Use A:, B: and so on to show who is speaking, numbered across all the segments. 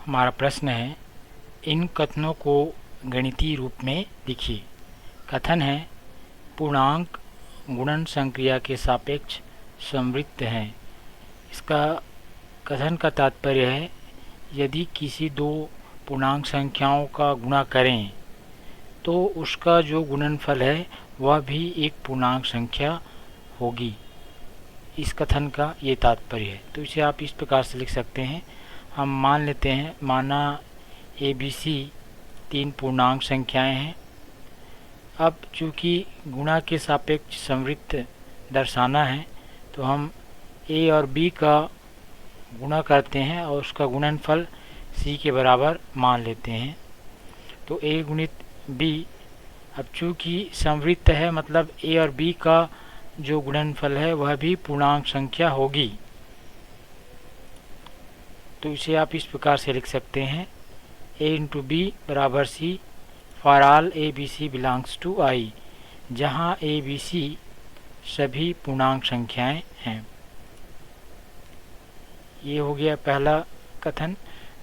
A: हमारा प्रश्न है, इन कथनों को गणितीय रूप में लिखिए। कथन है, पूर्णांक गुणन संक्रिया के सापेक्ष संवृत्त हैं। इसका कथन का तात्पर्य है, यदि किसी दो पूर्णांक संख्याओं का गुणा करें तो उसका जो गुणनफल है वह भी एक पूर्णांक संख्या होगी। इस कथन का ये तात्पर्य है। तो इसे आप इस प्रकार से लिख सकते हैं। हम मान लेते हैं, माना ABC तीन पूर्णांक संख्याएं हैं। अब चूँकि गुणा के सापेक्ष संवृत्त दर्शाना है तो हम A और B का गुणा करते हैं और उसका गुणनफल C के बराबर मान लेते हैं। तो A गुणित B, अब चूँकि संवृत्त है मतलब A और B का जो गुणनफल है वह भी पूर्णांक संख्या होगी। तो इसे आप इस प्रकार से लिख सकते हैं, A इंटू B बराबर C for all ABC belongs to I, जहाँ ABC सभी पूर्णांक संख्याएं हैं। ये हो गया पहला कथन।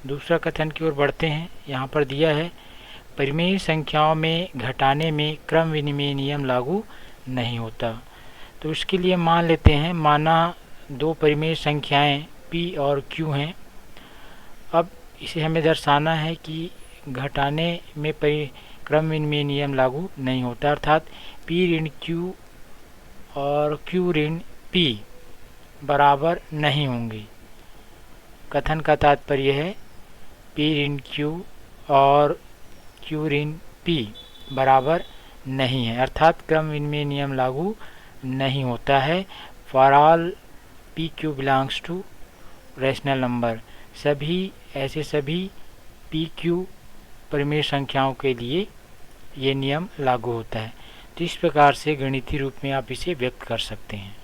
A: दूसरा कथन की ओर बढ़ते हैं। यहाँ पर दिया है, परिमेय संख्याओं में घटाने में क्रम विनिमय नियम लागू नहीं होता। तो इसके लिए मान लेते हैं, माना दो परिमेय संख्याएं P और Q हैं। अब इसे हमें दर्शाना है कि घटाने में क्रम विनिमय नियम लागू नहीं होता, अर्थात P ऋण Q और Q ऋण P बराबर नहीं होंगे। कथन का तात्पर्य है, P ऋण Q और Q ऋण P बराबर नहीं है, अर्थात क्रम विनिमय नियम लागू नहीं होता है। For all PQ belongs to rational number, सभी PQ परिमेय संख्याओं के लिए ये नियम लागू होता है। तो इस प्रकार से गणितीय रूप में आप इसे व्यक्त कर सकते हैं।